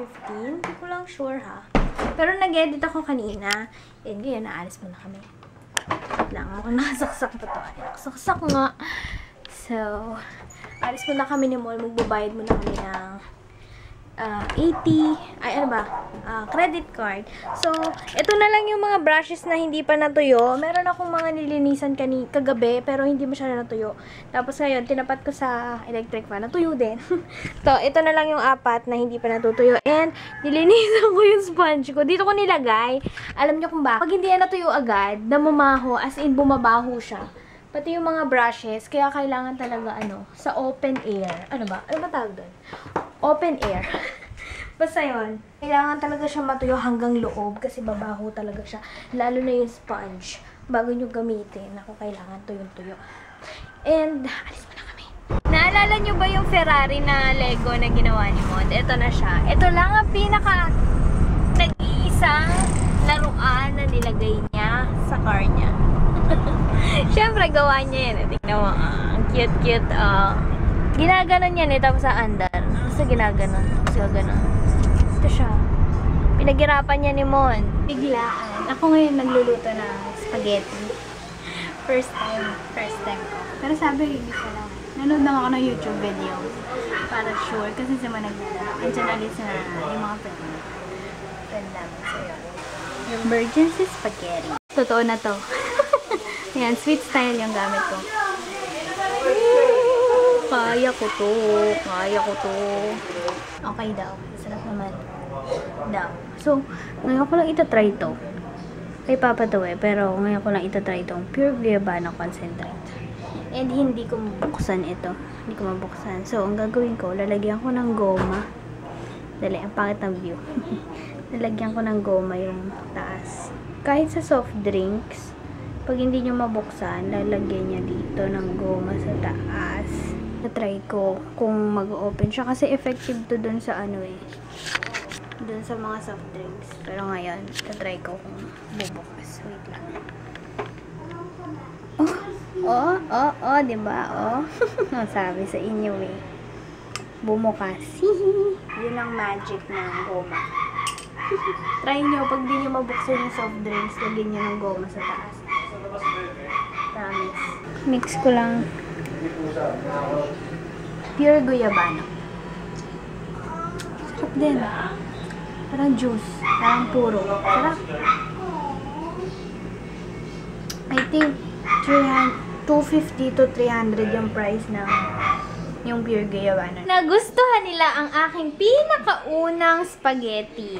15. Hindi ko lang sure ha. Pero nag-edit ako kanina. And ngayon, naalis muna kami. Lang, mukhang nakasaksak pa to. Nakasaksak nga. So, alis muna kami ni Mall. Magbabayad muna kami ng 80, credit card. So, ito na lang yung mga brushes na hindi pa natuyo. Meron akong mga nilinisan kagabi, pero hindi masyado natuyo. Tapos ngayon, tinapat ko sa electric fan. Natuyo din. So, ito na lang yung 4 na hindi pa natutuyo. And, nilinisan ko yung sponge ko. Dito ko nilagay. Alam niyo kung bakit? Pag hindi yan natuyo agad, namamaho, as in bumabaho siya. Pati yung mga brushes, kaya kailangan talaga sa open air. Ano ba tawag doon? Open air. Basta yun, kailangan talaga siya matuyo hanggang loob kasi babaho talaga siya. Lalo na yung sponge. Bago nyo gamitin, kailangan tuyong-tuyo. And, alis mo na kami. Naalala nyo ba yung Ferrari na Lego na ginawa ni Mod? Ito na siya. Ito lang ang nag-iisang laruan na nilagay niya sa car niya. Siyempre, gawa niya yan. Tingnan mo, ang cute-cute. Ginaganon yan tapos sa andar. Basta ginaganon. Tapos gaganon. Ito siya. Pinaghirapan niya ni Mon. Biglaan. Ako ngayon nagluluto ng spaghetti. First time ko. Pero sabi, hindi ko lang. Nanood lang ako ng YouTube video. Para sure. Kasi sa mga nagluluto. Andiyan alis na yung mga friend namin. So, yun. Emergency spaghetti. Totoo na to. Ayan, sweet style yung gamit ko. Kaya ko to. Okay daw. Sarap naman. Daw. So, ngayon ko lang itatry to. Kay Papa to pero ngayon ko lang itatry itong Pure Guayabana Concentrate. And hindi ko mabuksan ito. Hindi ko mabuksan. So, ang gagawin ko, lalagyan ko ng goma. Dali, ang pangit ng view. Lalagyan ko ng goma yung taas. Kahit sa soft drinks, pag hindi nyo mabuksan, lalagyan niya dito ng goma sa taas. Na-try ko kung mag-open siya kasi effective to dun sa dun sa mga soft drinks. Pero ngayon, na-try ko kung bubukas. Wait lang. Diba? Sabi sa inyo bumukas. Yun ang magic ng goma. Try nyo, pag di nyo mabuksan yung soft drinks, lagyan nyo ng goma sa taas. Promise. Mix ko lang. Pure Guayabana. Sarap din. Parang juice. Parang puro. Sarap. I think 250 to 300 yung price ng yung Pure Guayabana. Nagustuhan nila ang aking pinakaunang spaghetti.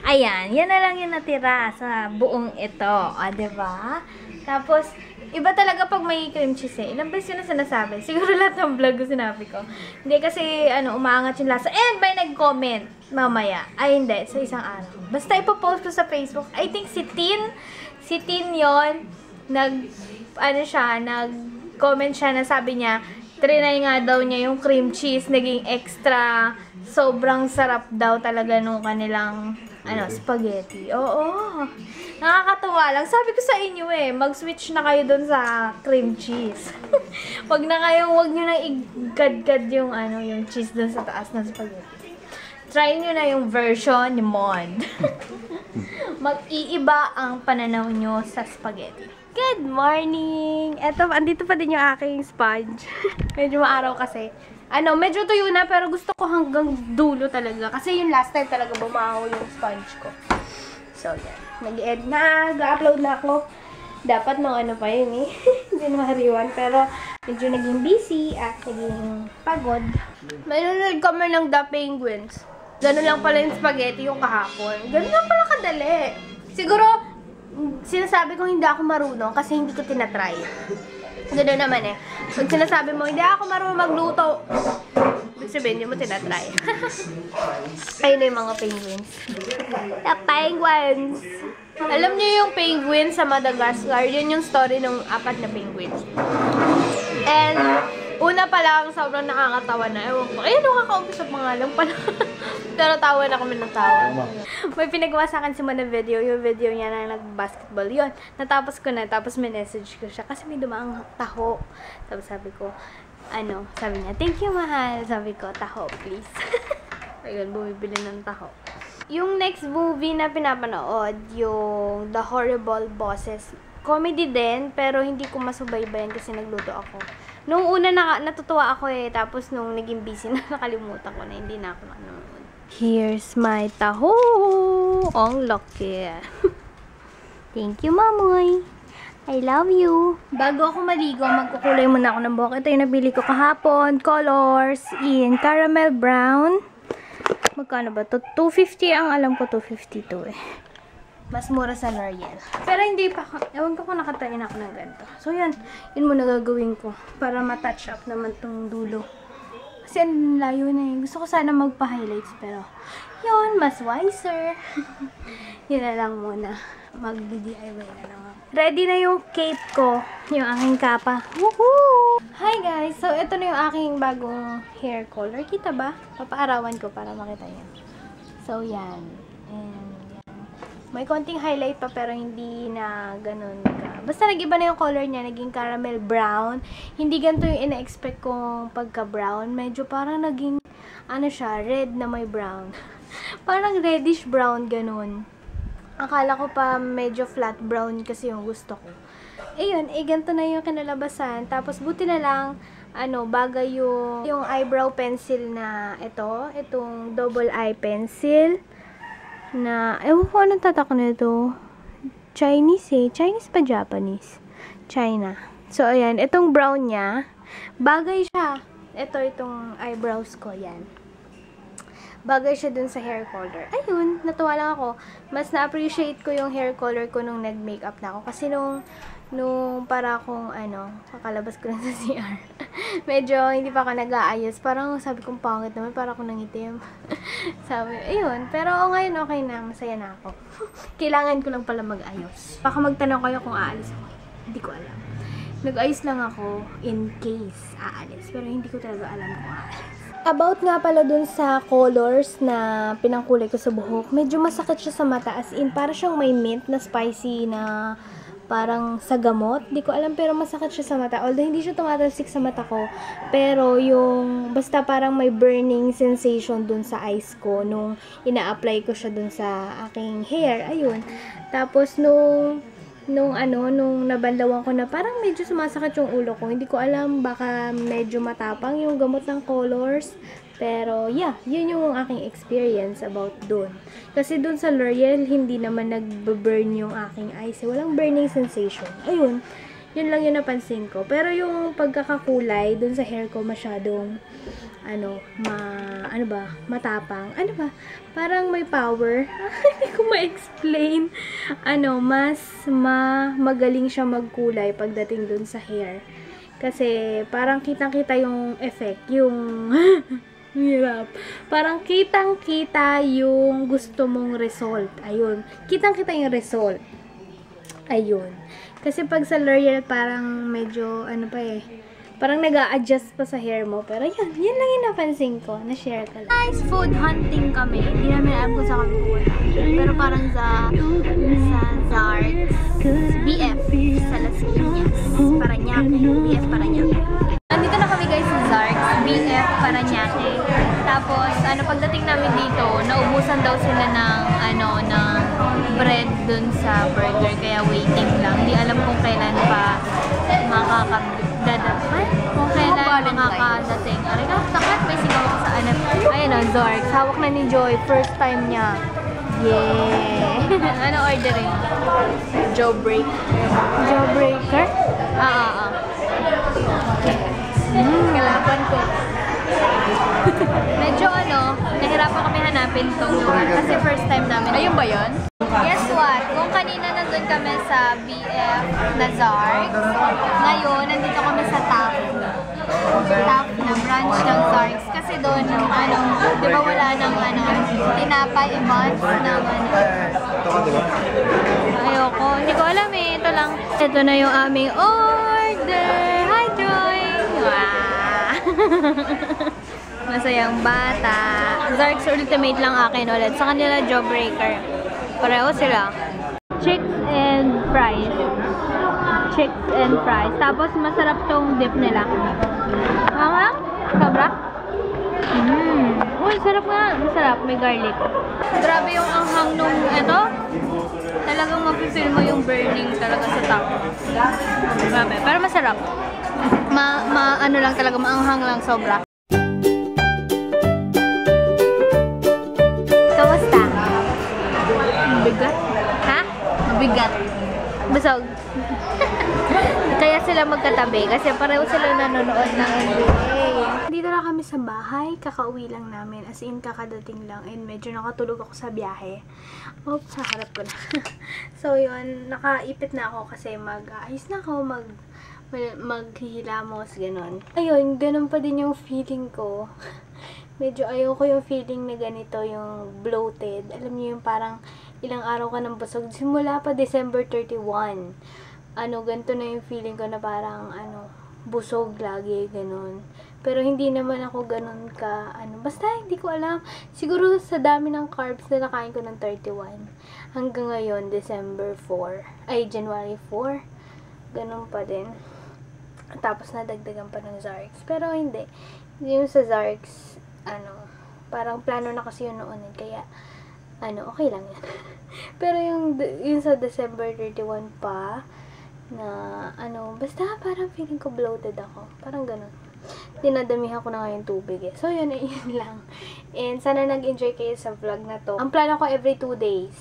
Ayan, yan na lang yung natira sa buong ito. Diba? Tapos, iba talaga pag may cream cheese Ilang beses yun na sinasabi. Siguro lahat ng vlog ko sinabi ko. Hindi kasi, umaangat yung lasa. And may nag-comment mamaya. Ay, hindi. Sa isang araw. Basta ipopost ko sa Facebook. I think si Tin yon nag-comment siya na sabi niya, trinay nga daw niya yung cream cheese. Naging extra. Sobrang sarap daw talaga nung kanilang spaghetti. Oo. Nakakatuwa lang. Sabi ko sa inyo mag-switch na kayo dun sa cream cheese. Wag nyo na igad-gad yung yung cheese dun sa taas ng spaghetti. Try nyo na yung version ni Mod. Mag-iiba ang pananaw nyo sa spaghetti. Good morning! Andito pa din yung aking sponge. Medyo maaraw kasi. Medyo tuyo na pero gusto ko hanggang dulo talaga. Kasi yung last time talaga bumaho yung sponge ko. So, yan. Nag-edit na. Ga-upload na ako. Dapat pa yun January 1. Pero, medyo naging busy at naging pagod. May nanonood kami ng The Penguins. Ganun lang pala yung spaghetti yung kahapon. Ganun lang pala kadali. Siguro, sinasabi ko hindi ako marunong kasi hindi ko tinatry. Gano'n naman Pag sinasabi mo, hindi ako marunong magluto. Ibig sabihin, hindi mo tinatry. Ayun na yung mga penguins. The penguins! Alam niyo yung penguins sa Madagascar, yun yung story ng 4 na penguins. And, una pa lang, sobrang nakakatawa na. Ewan ko, nakaka-umpisa pangalan pala. Pero tawa na kami ng tawa. May pinagawa sa akin si Mon na video. Yung video niya na nag-basketball. Yun, natapos ko na. Tapos may message ko siya. Kasi may dumaang taho. Tapos sabi ko, sabi niya, thank you, mahal. Sabi ko, taho, please. Ayun, bumibili ng taho. Yung next movie na pinapanood, yung The Horrible Bosses. Comedy din, pero hindi ko masubaybayan kasi nagluto ako. Nung una natutuwa ako tapos nung naging busy na nakalimutan ko na, hindi na ako nanonood. Here's my taho! Ang laki. Thank you, Mamoy. I love you. Bago ako maligo, magkukulay muna ako ng buhok. Ito yung nabili ko kahapon. Colors in caramel brown. Magkano ba ito? 250 ang alam ko, 252 Mas mura sa L'Oreal. Pero hindi pa ako, ewan ko kung nakatain ako ng ganito. So yan, yun muna gagawin ko para ma-touch up naman tong dulo. Kasi ang layo na Gusto ko sana magpa-highlights pero yun, mas wiser. Yun na lang muna. Mag-DIY na lang ako. Ready na yung cape ko. Yung aking kapa. Woohoo! Hi guys! So, ito na yung aking bagong hair color. Kita ba? Papaarawan ko para makita yan. So, yan. And, yan. May konting highlight pa pero hindi na ganun ka. Basta nag-iba na yung color niya. Naging caramel brown. Hindi ganito yung ina-expect kong pagka-brown. Medyo parang naging, ano siya, red na may brown. Parang reddish brown, ganun. Akala ko pa medyo flat brown kasi yung gusto ko. Ayun, ganito na yung kinalabasan. Tapos buti na lang, bagay yung eyebrow pencil na itong double eye pencil na, ewan ko anong tatak nito. Chinese Chinese pa Japanese? China. So, ayan, itong brown niya, bagay siya. Itong eyebrows ko, yan. Bagay siya dun sa hair color. Ayun, natuwa lang ako. Mas na-appreciate ko yung hair color ko nung nag-makeup na ako. Kasi nung para akong, kakalabas ko lang sa CR. Medyo hindi pa ako nag-aayos. Parang sabi kong pangit naman, para akong nangitim. Sabi, ayun. Pero ngayon okay na, masaya na ako. Kailangan ko lang pala mag-ayos. Baka magtanong kayo kung aalis ako. Hindi ko alam. Nag-ayos lang ako in case aalis. Pero hindi ko talaga alam kung aalis. About nga pala dun sa colors na pinangkulay ko sa buhok, medyo masakit siya sa mata, as in, para siyang may mint na spicy na parang sa gamot. Di ko alam, pero masakit siya sa mata. Although hindi siya tumatalsik sa mata ko, pero yung, basta parang may burning sensation dun sa eyes ko nung ina-apply ko siya dun sa aking hair. Ayun. Tapos nung nabandawan ko na parang medyo sumasakit yung ulo ko. Hindi ko alam, baka medyo matapang yung gamot ng colors. Pero, yeah, yun yung aking experience about dun. Kasi dun sa L'Oreal, hindi naman nag-burn yung aking eyes. Walang burning sensation. Ayun, yun lang yung napansin ko. Pero yung pagkakakulay dun sa hair ko masyadong, matapang. Parang may power. Hindi ko ma-explain. Mas magaling siya magkulay pagdating dun sa hair. Kasi parang kitang-kita yung effect, yung hirap. Parang kitang-kita yung gusto mong result. Ayun. Kitang-kita yung result. Ayun. Kasi pag sa L'Oreal parang medyo parang nag-a-adjust pa sa hair mo. Pero yun lang yung napansin ko. Na-share ko lang. Guys, food hunting kami. Hindi namin alam kung saan kami pupunta. Pero parang sa Zarks, BF, sa Las Piñas, Parañaque. BF Parañaque. Nandito na kami guys sa Zarks, BF Parañaque. Tapos, pagdating namin dito, naubusan daw sila ng bread dun sa burger. Kaya waiting lang. Hindi alam kung kailan pa kung kailan makakadating. Taklat, may sigaw ko sa Ayun o, Zarks. Hawak na ni Joy. First time niya. Yeah! Ano ordering? Jawbreaker? Kalaban ko. Medyo nahirapan kami hanapin tong lugar kasi first time namin. Ayun ba yun? Guess what? Kung kanina nandun kami sa BF na Zarks, ngayon nandito kami sa top na branch ng Zarks. Kasi doon, di ba wala ng tinapay, buns ng ayoko. Hindi ko alam ito lang. Ito na yung aming order. Hi, Joy! Wow! Masayang bata. Zarks Ultimate lang akin ulit. Sa kanila, Jawbreaker. Pareho sila. Chicks and fries. Tapos, masarap tong dip nila. Sobra? Uy, sarap nga. Masarap. May garlic. Grabe yung anghang nung ito. Talagang mapipil mo yung burning talaga sa top. Grabe. Pero masarap. Ano lang talaga, maanghang lang sobra. Kamusta? Mabigat? Ha? Mabigat. Busog. Kaya sila magkatabi kasi pareho sila nanonood ng NBA. Dito na kami sa bahay. Kakauwi lang namin. As in, kakadating lang. And medyo nakatulog ako sa biyahe. Oops, sa harap ko na. So, yun. Nakaipit na ako kasi mag-ayos na ako. Maghihilamos, ganun. Ayun, ganun pa din yung feeling ko. Medyo ayoko yung feeling na ganito, yung bloated. Alam niyo yung parang ilang araw ka ng busog. Simula pa December 31. Ganito na yung feeling ko na parang, busog lagi, ganun. Pero hindi naman ako ganun ka, basta hindi ko alam. Siguro sa dami ng carbs na nakain ko ng 31. Hanggang ngayon, December 4. Ay, January 4. Ganun pa din. Tapos nadagdagan pa ng Zarx. Pero hindi. Yung sa Zarx, parang plano na kasi yun noon. Kaya, okay lang yan. Pero yung sa December 31 pa, na, basta parang feeling ko bloated ako. Parang ganun. Dinadamihan ko na ngayon tubig eh. So, yun lang. And sana nag-enjoy kayo sa vlog na to. Ang plano ko every 2 days.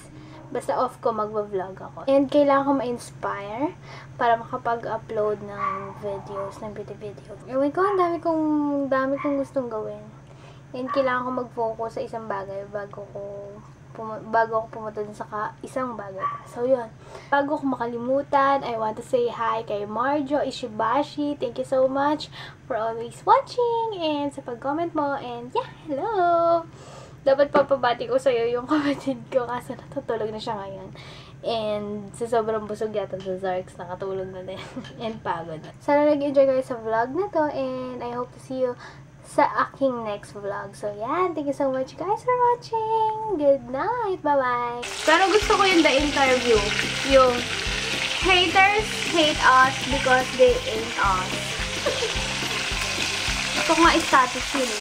Basta off ko, magva-vlog ako. And kailangan ko ma-inspire para makapag-upload ng videos, ng beauty video. Ewan ko, ang dami kong gustong gawin. And kailangan ko mag-focus sa isang bagay bago ako pumunta dun sa isang bagay. So, yun. Bago ko makalimutan, I want to say hi kay Marjo Ishibashi. Thank you so much for always watching and sa pag-comment mo. And yeah, hello! Dapat papabati ko sa'yo yung kapatid ko kasi natutulog na siya ngayon. And sa sobrang busog yata sa Zarx, nakatulog na din. And pagod. Sana nag-enjoy kayo sa vlog na to. And I hope to see you sa aking next vlog. So, yeah. Thank you so much guys for watching. Good night. Bye-bye. Pero gusto ko yung the interview. Yung haters hate us because they ain't us. Gusto ko nga status yun.